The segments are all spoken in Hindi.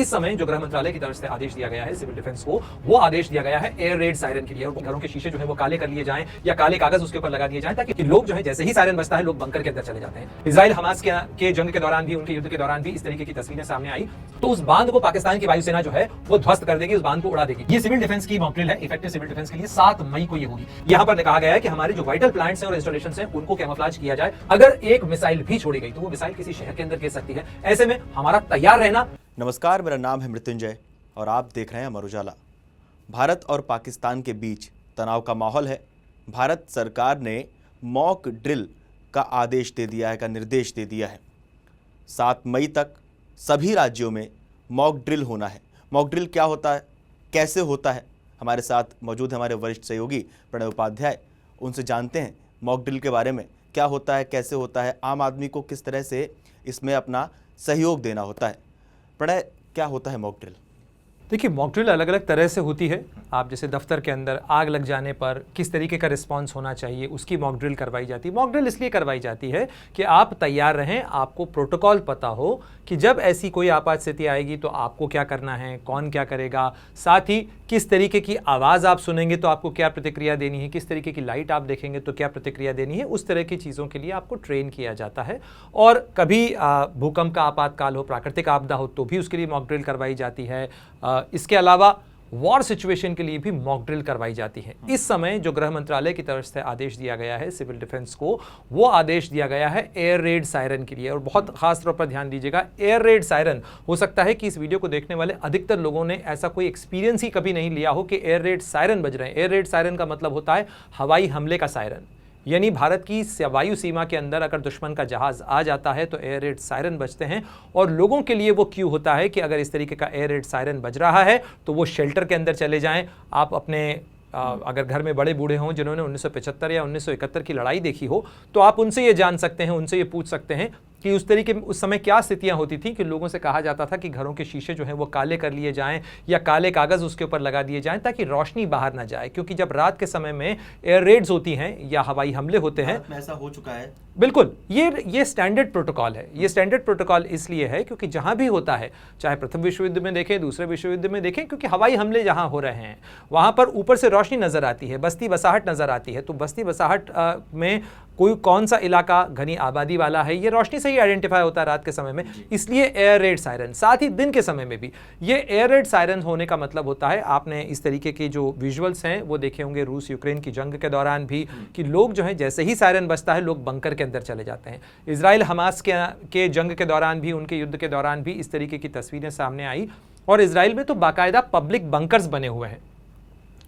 इस समय जो गृह मंत्रालय की तरफ से आदेश दिया गया है सिविल डिफेंस को, वो आदेश दिया गया है एयर रेड सायरन के लिए, और घरों के शीशे जो है वो काले कर लिए जाएं या काले कागज उसके ऊपर लगा दिए जाएं, ताकि लोग जो है जैसे ही सायरन बजता है लोग बंकर के अंदर चले जाते हैं। इजराइल हमास के जंग के दौरान भी, उनके युद्ध के दौरान भी इस तरीके की तस्वीरें सामने आई, तो उस बांध को पाकिस्तान की वायुसेना जो है वो ध्वस्त कर देगी, उस बांध को उड़ा देगी। ये सिविल डिफेंस की मॉक ड्रिल है, इफेक्टिव सिविल डिफेंस के लिए 7 मई को ये होगी। यहां पर कहा गया है कि हमारे जो वाइटल प्लांट्स हैं और इंस्टॉलेशंस हैं उनको कैमोफ्लेज किया जाए। अगर एक मिसाइल भी छोड़ी गई तो वो मिसाइल किसी शहर के अंदर गिर सकती है, ऐसे में हमारा तैयार रहना। नमस्कार, मेरा नाम है मृत्युंजय और आप देख रहे हैं अमर उजाला। भारत और पाकिस्तान के बीच तनाव का माहौल है। भारत सरकार ने मॉक ड्रिल का आदेश दे दिया है, का निर्देश दे दिया है। 7 मई तक सभी राज्यों में मॉक ड्रिल होना है। मॉक ड्रिल क्या होता है, कैसे होता है, हमारे साथ मौजूद है हमारे वरिष्ठ सहयोगी प्रणय उपाध्याय। उनसे जानते हैं मॉक ड्रिल के बारे में, क्या होता है, कैसे होता है, आम आदमी को किस तरह से इसमें अपना सहयोग देना होता है। प्रणय, क्या होता है मॉक ड्रिल? देखिए, मॉक ड्रिल अलग अलग तरह से होती है। आप जैसे दफ्तर के अंदर आग लग जाने पर किस तरीके का रिस्पांस होना चाहिए, उसकी मॉक ड्रिल करवाई जाती है। मॉक ड्रिल इसलिए करवाई जाती है कि आप तैयार रहें, आपको प्रोटोकॉल पता हो कि जब ऐसी कोई आपात स्थिति आएगी तो आपको क्या करना है, कौन क्या करेगा, साथ ही किस तरीके की आवाज़ आप सुनेंगे तो आपको क्या प्रतिक्रिया देनी है, किस तरीके की लाइट आप देखेंगे तो क्या प्रतिक्रिया देनी है। उस तरह की चीज़ों के लिए आपको ट्रेन किया जाता है। और कभी भूकंप का आपातकाल हो, प्राकृतिक आपदा हो, तो भी उसके लिए मॉक ड्रिल करवाई जाती है। इसके अलावा वॉर सिचुएशन के लिए भी मॉक ड्रिल करवाई जाती है। इस समय जो गृह मंत्रालय की तरफ से आदेश दिया गया है सिविल डिफेंस को, वो आदेश दिया गया है एयर रेड सायरन के लिए। और बहुत खास तौर पर ध्यान दीजिएगा, एयर रेड सायरन। हो सकता है कि इस वीडियो को देखने वाले अधिकतर लोगों ने ऐसा कोई एक्सपीरियंस ही कभी नहीं लिया हो कि एयर रेड सायरन बज रहे हैं। एयर रेड सायरन का मतलब होता है हवाई हमले का सायरन, यानी भारत की वायु सीमा के अंदर अगर दुश्मन का जहाज आ जाता है तो एयर रेड सायरन बजते हैं। और लोगों के लिए वो क्यू होता है कि अगर इस तरीके का एयर रेड सायरन बज रहा है तो वो शेल्टर के अंदर चले जाएं। आप अपने अगर घर में बड़े बूढ़े हों जिन्होंने 1975 या 1971 की लड़ाई देखी हो, तो आप उनसे ये जान सकते हैं, उनसे ये पूछ सकते हैं कि उस समय क्या स्थितियां होती थी कि लोगों से कहा जाता था कि घरों के शीशे जो हैं वो काले कर लिए जाएं या काले कागज उसके ऊपर लगा दिए जाएं ताकि रोशनी बाहर ना जाए। क्योंकि जब रात के समय में एयर रेड्स होती हैं या हवाई हमले होते हैं, ऐसा हो चुका है। बिल्कुल, ये स्टैंडर्ड प्रोटोकॉल है। ये स्टैंडर्ड प्रोटोकॉल इसलिए है क्योंकि जहां भी होता है, चाहे प्रथम विश्व युद्ध में देखें, दूसरे विश्व युद्ध में देखें, क्योंकि हवाई हमले जहां हो रहे हैं वहां पर ऊपर से रोशनी नजर आती है, बस्ती बसाहट नजर आती है। तो बस्ती बसाहट में कौन सा इलाका घनी आबादी वाला है, ये रोशनी से ही आइडेंटिफाई होता है रात के समय में। इसलिए एयर रेड सायरन, साथ ही दिन के समय में भी ये एयर रेड सायरन होने का मतलब होता है, आपने इस तरीके के जो विजुअल्स हैं वो देखे होंगे रूस यूक्रेन की जंग के दौरान भी, कि लोग जो है जैसे ही सायरन बजता है लोग बंकर के अंदर चले जाते हैं। इजराइल हमास के जंग के दौरान भी, उनके युद्ध के दौरान भी इस तरीके की तस्वीरें सामने आई। और इजराइल में तो बाकायदा पब्लिक बंकर्स बने हुए हैं।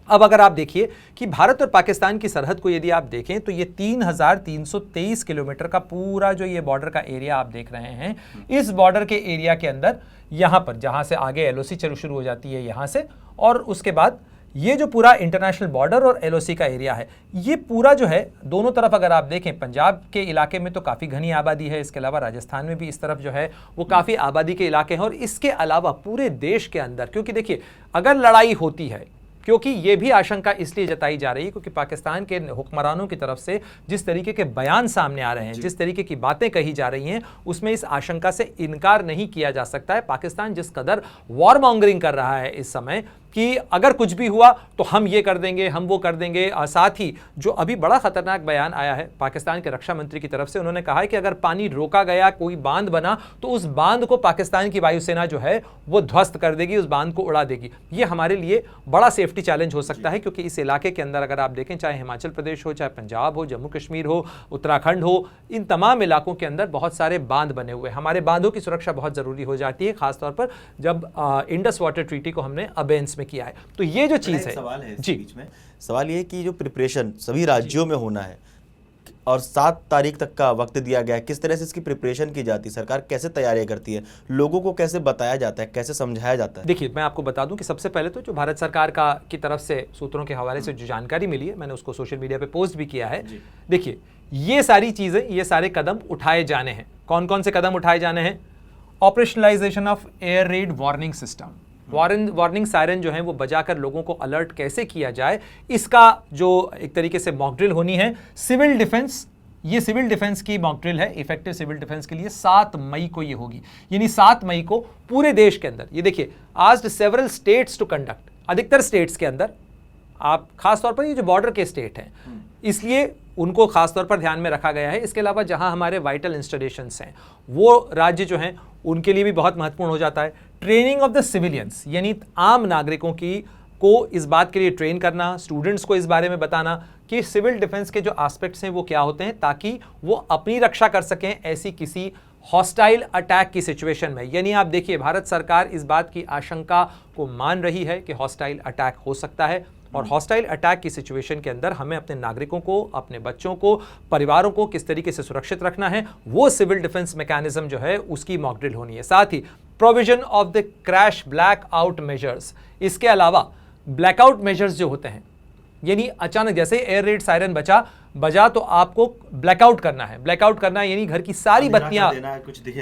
अब अगर आप देखिए कि भारत और पाकिस्तान की सरहद को यदि आप देखें तो ये 3323 किलोमीटर का पूरा जो ये बॉर्डर का एरिया आप देख रहे हैं, इस बॉर्डर के एरिया के अंदर यहाँ पर जहाँ से आगे एलओसी शुरू हो जाती है यहाँ से, और उसके बाद ये जो पूरा इंटरनेशनल बॉर्डर और एलओसी का एरिया है, ये पूरा जो है दोनों तरफ अगर आप देखें, पंजाब के इलाके में तो काफ़ी घनी आबादी है, इसके अलावा राजस्थान में भी इस तरफ जो है वो काफ़ी आबादी के इलाके हैं। और इसके अलावा पूरे देश के अंदर, क्योंकि देखिए अगर लड़ाई होती है, क्योंकि ये भी आशंका इसलिए जताई जा रही है क्योंकि पाकिस्तान के हुक्मरानों की तरफ से जिस तरीके के बयान सामने आ रहे हैं, जिस तरीके की बातें कही जा रही हैं, उसमें इस आशंका से इनकार नहीं किया जा सकता है। पाकिस्तान जिस कदर वॉर मॉन्गरिंग कर रहा है इस समय कि अगर कुछ भी हुआ तो हम ये कर देंगे, हम वो कर देंगे। साथ ही जो अभी बड़ा खतरनाक बयान आया है पाकिस्तान के रक्षा मंत्री की तरफ से, उन्होंने कहा है कि अगर पानी रोका गया, कोई बांध बना, तो उस बांध को पाकिस्तान की वायुसेना जो है वो ध्वस्त कर देगी, उस बांध को उड़ा देगी। ये हमारे लिए बड़ा सेफ्टी चैलेंज हो सकता है, क्योंकि इस इलाके के अंदर अगर आप देखें, चाहे हिमाचल प्रदेश हो, चाहे पंजाब हो, जम्मू कश्मीर हो, उत्तराखंड हो, इन तमाम इलाकों के अंदर बहुत सारे बांध बने हुए हैं। हमारे बांधों की सुरक्षा बहुत ज़रूरी हो जाती है, खासतौर पर जब इंडस वाटर ट्रीटी को हमने अबेंस में किया है। तो ये जो चीज़ है, सवाल है जी, बीच में सवाल ये है कि जो प्रिपरेशन सभी राज्यों में होना है और 7 तारीख तक का वक्त दिया गया है, किस तरह से इसकी प्रिपरेशन की जाती है, सरकार कैसे तैयारियां करती है, लोगों को कैसे बताया जाता है, कैसे समझाया जाता है? देखिए, मैं आपको बता दूं कि सबसे पहले तो जो भारत सरकार की तरफ से सूत्रों के हवाले से जो जानकारी मिली है, मैंने उसको सोशल मीडिया पे पोस्ट भी किया है। देखिए, ये सारी चीज़ें, ये सारे कदम उठाए जाने हैं। कौन कौन से कदम उठाए जाने हैं? Operationalisation of air red warning system, warning siren जो है वो बजाकर लोगों को अलर्ट कैसे किया जाए, इसका जो एक तरीके से मॉक ड्रिल होनी है। सिविल डिफेंस ये सिविल डिफेंस की मॉक ड्रिल है इफेक्टिव सिविल डिफेंस के लिए। 7 मई को ये होगी, यानी 7 मई को पूरे देश के अंदर। ये देखिए, asked several states to conduct, अधिकतर स्टेट्स के अंदर, आप खासतौर पर ये जो बॉर्डर के स्टेट हैं इसलिए उनको खासतौर पर ध्यान में रखा गया है। इसके अलावा जहां हमारे वाइटल इंस्टॉलेशंस हैं वो राज्य जो हैं उनके लिए भी बहुत महत्वपूर्ण हो जाता है। ट्रेनिंग ऑफ द सिविलियंस, यानी आम नागरिकों को इस बात के लिए ट्रेन करना, स्टूडेंट्स को इस बारे में बताना कि सिविल डिफेंस के जो एस्पेक्ट्स हैं वो क्या होते हैं, ताकि वो अपनी रक्षा कर सकें ऐसी किसी हॉस्टाइल अटैक की सिचुएशन में। यानी आप देखिए, भारत सरकार इस बात की आशंका को मान रही है कि हॉस्टाइल अटैक हो सकता है, और हॉस्टाइल अटैक की सिचुएशन के अंदर हमें अपने नागरिकों को, अपने बच्चों को, परिवारों को किस तरीके से सुरक्षित रखना है, वो सिविल डिफेंस मैकेनिज्म जो है उसकी मॉक ड्रिल होनी है। साथ ही provision of the crash black out measures, इसके अलावा ब्लैकआउट मेजर्स जो होते हैं, यानी अचानक जैसे एयर रेड सायरन बजा तो आपको ब्लैकआउट करना है। ब्लैकआउट करना है यानी घर की सारी बत्तियां,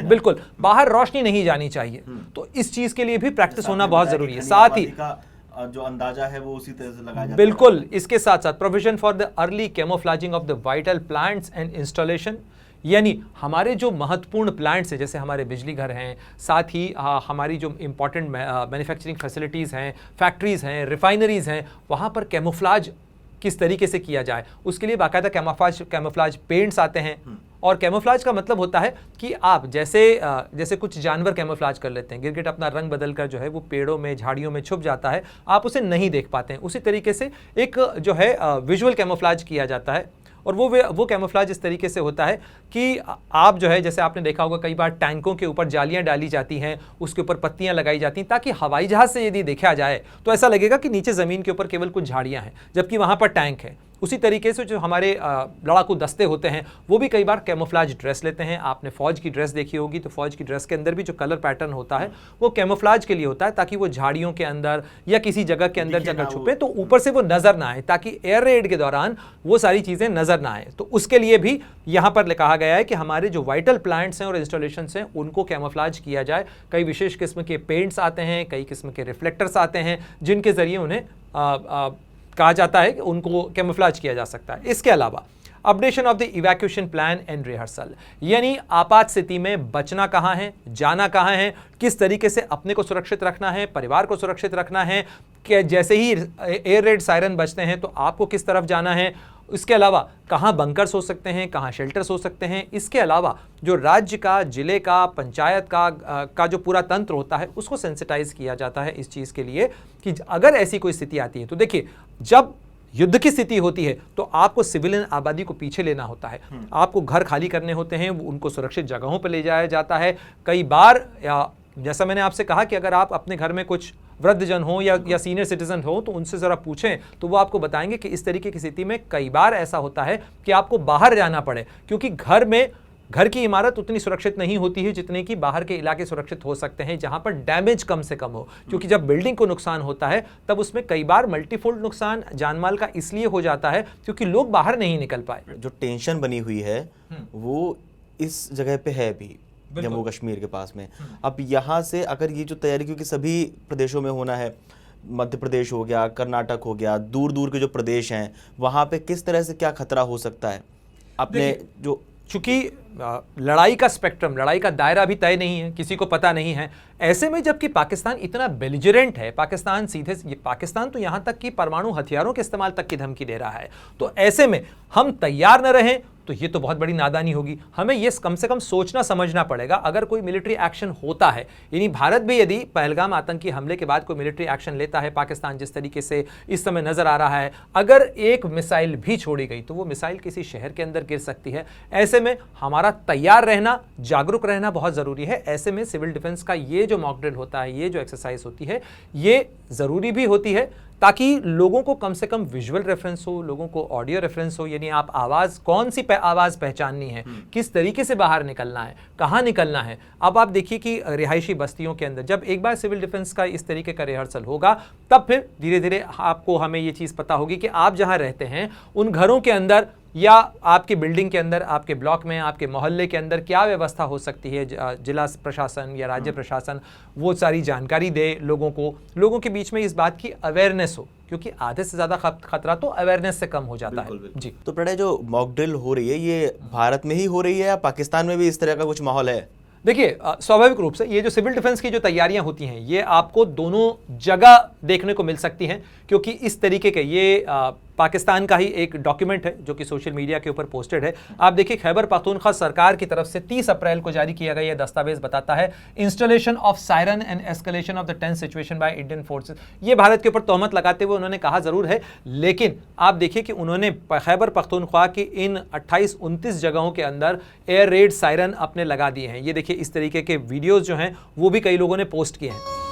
बिल्कुल बाहर रोशनी नहीं जानी चाहिए। तो इस चीज के लिए भी प्रैक्टिस होना बहुत जरूरी है। साथ ही जो अंदाजा है वो उसी तरह से लगाया जाता है। बिल्कुल, इसके साथ साथ provision for the early camouflaging of the vital plants and installation, यानी हमारे जो महत्वपूर्ण प्लांट्स हैं जैसे हमारे बिजली घर हैं, साथ ही हमारी जो इंपॉर्टेंट मैन्युफैक्चरिंग फैसिलिटीज़ हैं, फैक्ट्रीज़ हैं, रिफाइनरीज़ हैं, वहाँ पर कैमोफ्लाज किस तरीके से किया जाए, उसके लिए बाकायदा कैमोफ्लाज पेंट्स आते हैं। और कैमोफ्लाज का मतलब होता है कि आप जैसे कुछ जानवर कैमोफ्लाज कर लेते हैं, गिरगिट अपना रंग बदलकर जो है वो पेड़ों में, झाड़ियों में छुप जाता है, आप उसे नहीं देख पाते हैं। उसी तरीके से एक जो है विजुअल कैमोफ्लाज किया जाता है, और वो कैमोफ्लाज इस तरीके से होता है कि आप जो है, जैसे आपने देखा होगा कई बार टैंकों के ऊपर जालियां डाली जाती हैं, उसके ऊपर पत्तियां लगाई जाती हैं, ताकि हवाई जहाज से यदि देखा जाए तो ऐसा लगेगा कि नीचे ज़मीन के ऊपर केवल कुछ झाड़ियां हैं, जबकि वहाँ पर टैंक है। उसी तरीके से जो हमारे लड़ाकू दस्ते होते हैं वो भी कई बार कैमोफ्लाज ड्रेस लेते हैं। आपने फौज की ड्रेस देखी होगी, तो फौज की ड्रेस के अंदर भी जो कलर पैटर्न होता है वो कैमोफ्लाज के लिए होता है, ताकि वो झाड़ियों के अंदर या किसी जगह के अंदर जगह छुपे तो ऊपर से वो नजर ना आए, ताकि एयर रेड के दौरान वो सारी चीज़ें नजर ना आए। तो उसके लिए भी यहाँ पर कहा गया है कि हमारे जो वाइटल प्लांट्स हैं और इंस्टॉलेशंस हैं उनको कैमोफ्लाज किया जाए। कई विशेष किस्म के पेंट्स आते हैं, कई किस्म के रिफ्लेक्टर्स आते हैं, जिनके जरिए उन्हें कहा जाता है कि उनको कैमोफ्लाज किया जा सकता है। इसके अलावा updation of the evacuation plan and rehearsal, यानी आपात स्थिति में बचना कहाँ है, जाना कहाँ है, किस तरीके से अपने को सुरक्षित रखना है, परिवार को सुरक्षित रखना है, कि जैसे ही एयर रेड सायरन बजते हैं तो आपको किस तरफ जाना है। इसके अलावा कहाँ बंकर्स हो सकते हैं, कहाँ शेल्टर्स हो सकते हैं। इसके अलावा जो राज्य का, जिले का, पंचायत का जो पूरा तंत्र होता है उसको सेंसिटाइज किया जाता है इस चीज़ के लिए कि अगर ऐसी कोई स्थिति आती है तो देखिए, जब युद्ध की स्थिति होती है तो आपको सिविलियन आबादी को पीछे लेना होता है, आपको घर खाली करने होते हैं, उनको सुरक्षित जगहों पर ले जाया जाता है। कई बार जैसा मैंने आपसे कहा कि अगर आप अपने घर में कुछ वृद्धजन हो या सीनियर सिटीजन हो तो उनसे ज़रा पूछें तो वो आपको बताएंगे कि इस तरीके की स्थिति में कई बार ऐसा होता है कि आपको बाहर जाना पड़े, क्योंकि घर की इमारत उतनी सुरक्षित नहीं होती है जितने कि बाहर के इलाके सुरक्षित हो सकते हैं, जहां पर डैमेज कम से कम हो। क्योंकि जब बिल्डिंग को नुकसान होता है तब उसमें कई बार मल्टीफोल्ड नुकसान जानमाल का इसलिए हो जाता है क्योंकि लोग बाहर नहीं निकल पाए। जो टेंशन बनी हुई है वो इस जगह पे है भी, जम्मू कश्मीर के पास में। अब यहाँ से अगर ये जो तैयारी, क्योंकि सभी प्रदेशों में होना है, मध्य प्रदेश हो गया, कर्नाटक हो गया, दूर दूर के जो प्रदेश हैं वहाँ पे किस तरह से क्या खतरा हो सकता है अपने जो, चूंकि लड़ाई का स्पेक्ट्रम, लड़ाई का दायरा भी तय नहीं है, किसी को पता नहीं है। ऐसे में जबकि पाकिस्तान इतना बेलिजरेंट है, पाकिस्तान तो यहाँ तक कि परमाणु हथियारों के इस्तेमाल तक की धमकी दे रहा है, तो ऐसे में हम तैयार न रहें तो ये तो बहुत बड़ी नादानी होगी। हमें ये कम से कम सोचना समझना पड़ेगा। अगर कोई मिलिट्री एक्शन होता है, यानी भारत भी यदि पहलगाम आतंकी हमले के बाद कोई मिलिट्री एक्शन लेता है, पाकिस्तान जिस तरीके से इस समय नजर आ रहा है, अगर एक मिसाइल भी छोड़ी गई तो वो मिसाइल किसी शहर के अंदर गिर सकती है। ऐसे में हमारा तैयार रहना, जागरूक रहना बहुत ज़रूरी है। ऐसे में सिविल डिफेंस का ये जो मॉक ड्रिल होता है, ये जो एक्सरसाइज होती है, ये ज़रूरी भी होती है ताकि लोगों को कम से कम विजुअल रेफरेंस हो, लोगों को ऑडियो रेफरेंस हो, यानी आप आवाज़, कौन सी आवाज़ पहचाननी है, किस तरीके से बाहर निकलना है, कहाँ निकलना है। अब आप देखिए कि रिहायशी बस्तियों के अंदर जब एक बार सिविल डिफेंस का इस तरीके का रिहर्सल होगा, तब फिर धीरे धीरे हमें ये चीज़ पता होगी कि आप जहाँ रहते हैं उन घरों के अंदर या आपकी बिल्डिंग के अंदर, आपके ब्लॉक में, आपके मोहल्ले के अंदर क्या व्यवस्था हो सकती है, जिला प्रशासन या राज्य प्रशासन वो सारी जानकारी दे लोगों को, लोगों के बीच में इस बात की अवेयरनेस हो, क्योंकि आधे से ज़्यादा खतरा तो अवेयरनेस से कम हो जाता है। जी, तो प्रणय, जो मॉक ड्रिल हो रही है ये भारत में ही हो रही है या पाकिस्तान में भी इस तरह का कुछ माहौल है? देखिए, स्वाभाविक रूप से ये जो सिविल डिफेंस की जो तैयारियां होती हैं ये आपको दोनों जगह देखने को मिल सकती हैं, क्योंकि इस तरीके के ये पाकिस्तान का ही एक डॉक्यूमेंट है जो कि सोशल मीडिया के ऊपर पोस्टेड है। आप देखिए, खैबर पख्तूनख्वा सरकार की तरफ से 30 अप्रैल को जारी किया गया यह दस्तावेज बताता है installation of siren and escalation of the tense situation by Indian forces. ये भारत के ऊपर तोहमत लगाते हुए उन्होंने कहा जरूर है, लेकिन आप देखिए कि उन्होंने खैबर पख्तूनख्वा की इन 28-29 जगहों के अंदर एयर रेड सायरन अपने लगा दिए हैं। ये देखिए, इस तरीके के वीडियोज जो हैं वो भी कई लोगों ने पोस्ट किए हैं।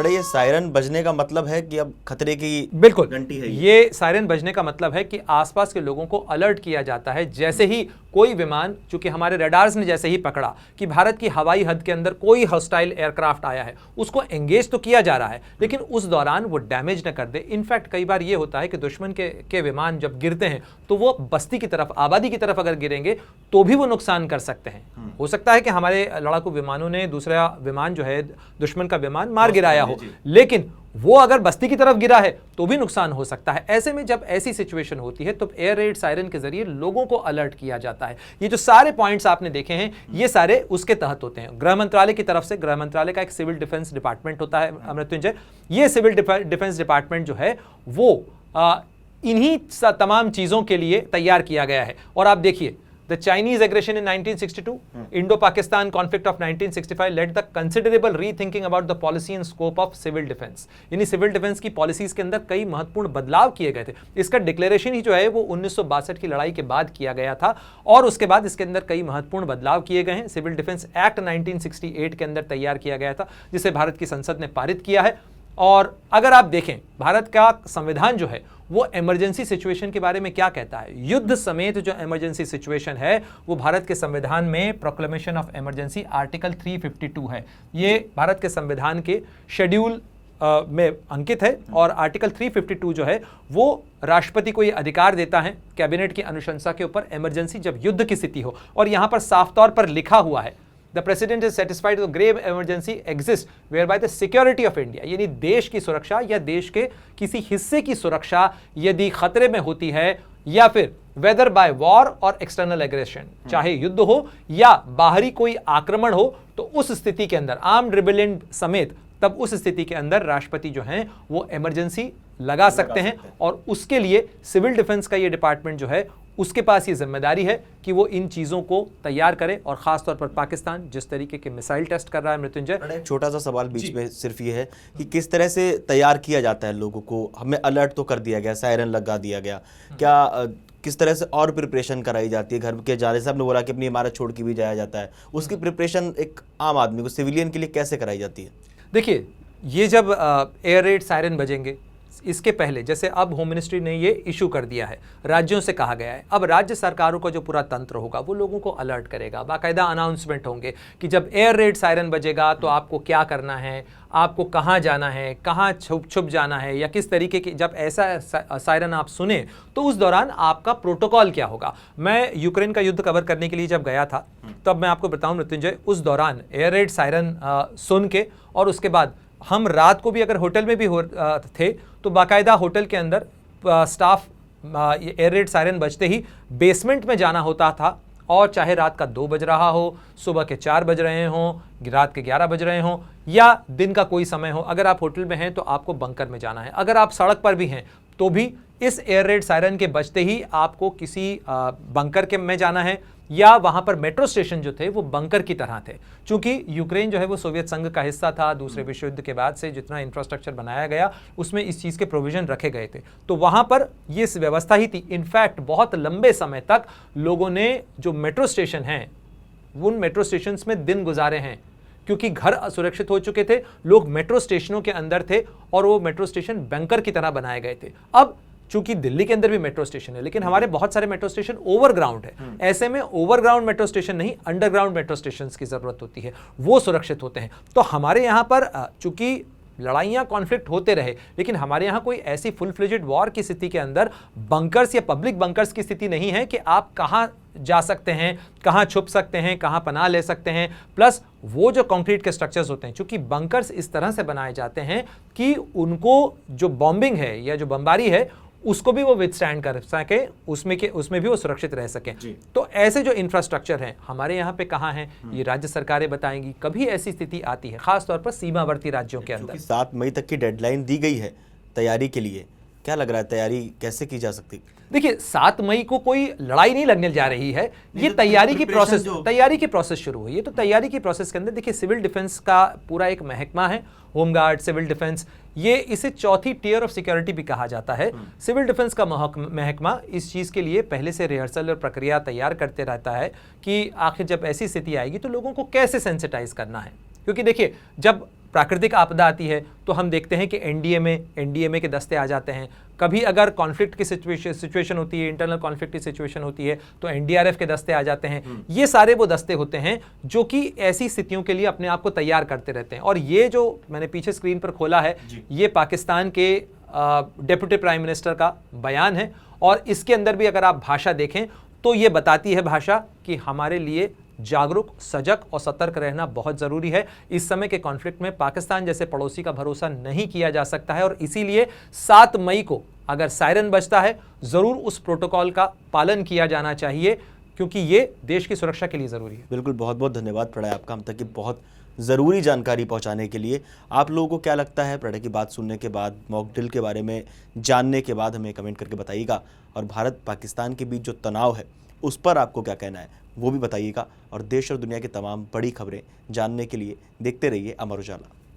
ये सायरन बजने का मतलब है कि अब खतरे की बिल्कुल घंटी है। ये सायरन बजने का मतलब है कि आसपास के लोगों को अलर्ट किया जाता है। जैसे ही कोई विमान, चूंकि हमारे रडार्स ने जैसे ही पकड़ा कि भारत की हवाई हद के अंदर कोई हॉस्टाइल एयरक्राफ्ट आया है, उसको एंगेज तो किया जा रहा है, लेकिन उस दौरान वो डैमेज न कर दे। इनफैक्ट कई बार ये होता है कि दुश्मन के विमान जब गिरते हैं तो वो बस्ती की तरफ, आबादी की तरफ अगर गिरेंगे तो भी वो नुकसान कर सकते हैं। हो सकता है कि हमारे लड़ाकू विमानों ने दूसरा विमान जो है, दुश्मन का विमान मार गिराया हो, लेकिन वो अगर बस्ती की तरफ गिरा है तो भी नुकसान हो सकता है। ऐसे में जब ऐसी सिचुएशन होती है तो एयर रेड सायरन के जरिए लोगों को अलर्ट किया जाता है। ये जो सारे पॉइंट्स आपने देखे हैं ये सारे उसके तहत होते हैं। गृह मंत्रालय की तरफ से, गृह मंत्रालय का एक सिविल डिफेंस डिपार्टमेंट होता है मृत्युंजय, ये सिविल डिफेंस डिपार्टमेंट जो है वो इन्हीं तमाम चीजों के लिए तैयार किया गया है। और आप देखिए, The Chinese aggression in 1962, Indo-Pakistan conflict of 1965 led the considerable rethinking about the policy and scope of civil defense। यानी सिविल डिफेंस की पॉलिसीज के अंदर कई महत्वपूर्ण बदलाव किए गए थे। इसका डिक्लेरेशन ही जो है वो 1962 की लड़ाई के बाद किया गया था और उसके बाद इसके अंदर कई महत्वपूर्ण बदलाव किए गए हैं। सिविल डिफेंस एक्ट 1968 के अंदर तैयार किया गया था, जिसे भारत की संसद ने पारित किया है। और अगर आप देखें, भारत का संविधान जो है वो इमरजेंसी सिचुएशन के बारे में क्या कहता है, युद्ध समेत जो इमरजेंसी सिचुएशन है वो भारत के संविधान में प्रोक्लेमेशन ऑफ इमरजेंसी आर्टिकल 352 है। ये भारत के संविधान के शेड्यूल में अंकित है और आर्टिकल 352 जो है वो राष्ट्रपति को ये अधिकार देता है कैबिनेट की अनुशंसा के ऊपर, इमरजेंसी जब युद्ध की स्थिति हो। और यहां पर साफ तौर पर लिखा हुआ है, The President is satisfied that grave emergency exists whereby the security of India, यानी देश की सुरक्षा या देश के किसी हिस्से की सुरक्षा यदि खतरे में होती है या फिर वेदर बाय वॉर और एक्सटर्नल एग्रेशन, चाहे युद्ध हो या बाहरी कोई आक्रमण हो, तो उस स्थिति के अंदर आर्म्ड रिबेलियन समेत तब उस स्थिति के अंदर राष्ट्रपति जो हैं वो इमरजेंसी लगा सकते हैं। और उसके लिए सिविल डिफेंस का ये डिपार्टमेंट जो है उसके पास ये जिम्मेदारी है कि वो इन चीजों को तैयार करे। और खासतौर पर पाकिस्तान जिस तरीके के मिसाइल टेस्ट कर रहा है मृत्युंजय, छोटा सा सवाल बीच में सिर्फ ये है कि किस तरह से तैयार किया जाता है लोगों को। हमें अलर्ट तो कर दिया गया, सायरन लगा दिया गया, क्या किस तरह से और प्रिपरेशन कराई जाती है? घर के जाने से आपने बोला कि अपनी इमारत छोड़ के भी जाया जाता है, उसकी प्रिपरेशन एक आम आदमी को, सिविलियन के लिए कैसे कराई जाती है? देखिए, ये जब एयर रेड सायरन बजेंगे, इसके पहले जैसे अब होम मिनिस्ट्री ने ये इशू कर दिया है, राज्यों से कहा गया है, अब राज्य सरकारों का जो पूरा तंत्र होगा वो लोगों को अलर्ट करेगा। बाकायदा अनाउंसमेंट होंगे कि जब एयर रेड सायरन बजेगा तो आपको क्या करना है, आपको कहाँ जाना है, कहाँ छुप जाना है, या किस तरीके की, जब ऐसा सायरन आप सुने तो उस दौरान आपका प्रोटोकॉल क्या होगा। मैं यूक्रेन का युद्ध कवर करने के लिए जब गया था तब मैं आपको बताऊं मृत्युंजय, उस दौरान एयर रेड सायरन सुन के और उसके बाद हम रात को भी अगर होटल में भी थे तो बाकायदा होटल के अंदर स्टाफ एयर रेड सायरन बजते ही बेसमेंट में जाना होता था। और चाहे रात का 2 बज रहा हो, सुबह के 4 बज रहे हों, रात के 11 बज रहे हों या दिन का कोई समय हो, अगर आप होटल में हैं तो आपको बंकर में जाना है। अगर आप सड़क पर भी हैं तो भी इस एयर रेड सायरन के बजते ही आपको किसी बंकर के में जाना है, या वहां पर मेट्रो स्टेशन जो थे वो बंकर की तरह थे। चूंकि यूक्रेन जो है वो सोवियत संघ का हिस्सा था, दूसरे विश्व युद्ध के बाद से जितना इंफ्रास्ट्रक्चर बनाया गया उसमें इस चीज़ के प्रोविजन रखे गए थे, तो वहां पर ये व्यवस्था ही थी। इनफैक्ट बहुत लंबे समय तक लोगों ने जो मेट्रो स्टेशन हैं उन मेट्रो स्टेशन में दिन गुजारे हैं, क्योंकि घर असुरक्षित हो चुके थे, लोग मेट्रो स्टेशनों के अंदर थे और वो मेट्रो स्टेशन बंकर की तरह बनाए गए थे। अब चूंकि दिल्ली के अंदर भी मेट्रो स्टेशन है, लेकिन हमारे बहुत सारे मेट्रो स्टेशन ओवरग्राउंड है। ऐसे में ओवरग्राउंड मेट्रो स्टेशन नहीं, अंडरग्राउंड मेट्रो स्टेशन की जरूरत होती है, वो सुरक्षित होते हैं। तो हमारे यहाँ पर चूंकि लड़ाइयाँ कॉन्फ्लिक्ट होते रहे, लेकिन हमारे यहाँ कोई ऐसी फुल फ्लेजेड वॉर की स्थिति के अंदर बंकर्स या पब्लिक बंकर्स की स्थिति नहीं है कि आप कहाँ जा सकते हैं, कहाँ छुप सकते हैं, कहाँ पनाह ले सकते हैं। प्लस वो जो कंक्रीट के स्ट्रक्चर्स होते हैं, चूंकि बंकर्स इस तरह से बनाए जाते हैं कि उनको जो बॉम्बिंग है या जो बमबारी है उसको भी वो विथस्टैंड कर सके, उसमें भी वो सुरक्षित रह सके। तो ऐसे जो इंफ्रास्ट्रक्चर हैं हमारे यहाँ पे कहाँ हैं, ये राज्य सरकारें बताएंगी। कभी ऐसी स्थिति आती है खासतौर पर सीमावर्ती राज्यों के अंदर। 7 मई तक की डेडलाइन दी गई है तैयारी के लिए, क्या लग रहा है तैयारी कैसे की जा सकती? देखिए 7 मई को कोई लड़ाई नहीं लगने जा रही है, ये तैयारी की प्रोसेस शुरू हुई है। तो तैयारी की प्रोसेस के अंदर देखिए सिविल डिफेंस का पूरा एक महकमा है, होमगार्ड, सिविल डिफेंस, ये इसे चौथी टियर ऑफ सिक्योरिटी भी कहा जाता है। सिविल डिफेंस का महकमा इस चीज़ के लिए पहले से रिहर्सल और प्रक्रिया तैयार करते रहता है कि आखिर जब ऐसी स्थिति आएगी तो लोगों को कैसे सेंसिटाइज करना है। क्योंकि देखिए जब प्राकृतिक आपदा आती है तो हम देखते हैं कि एनडीएमए के दस्ते आ जाते हैं। कभी अगर कॉन्फ्लिक्ट की सिचुएशन होती है, इंटरनल कॉन्फ्लिक्ट की सिचुएशन होती है, तो एनडीआरएफ के दस्ते आ जाते हैं। ये सारे वो दस्ते होते हैं जो कि ऐसी स्थितियों के लिए अपने आप को तैयार करते रहते हैं। और ये जो मैंने पीछे स्क्रीन पर खोला है, ये पाकिस्तान के डेप्यूटी प्राइम मिनिस्टर का बयान है। और इसके अंदर भी अगर आप भाषा देखें तो ये बताती है भाषा कि हमारे लिए जागरूक, सजग और सतर्क रहना बहुत जरूरी है। इस समय के कॉन्फ्लिक्ट में पाकिस्तान जैसे पड़ोसी का भरोसा नहीं किया जा सकता है और इसीलिए 7 मई को अगर सायरन बजता है जरूर उस प्रोटोकॉल का पालन किया जाना चाहिए, क्योंकि ये देश की सुरक्षा के लिए जरूरी है। बिल्कुल, बहुत बहुत धन्यवाद प्रणय आपका हम तक की बहुत ज़रूरी जानकारी पहुंचाने के लिए। आप लोगों को क्या लगता है प्रणय की बात सुनने के बाद, मॉक ड्रिल के बारे में जानने के बाद हमें कमेंट करके बताइएगा। और भारत पाकिस्तान के बीच जो तनाव है उस पर आपको क्या कहना है वो भी बताइएगा। और देश और दुनिया की तमाम बड़ी खबरें जानने के लिए देखते रहिए अमर उजाला।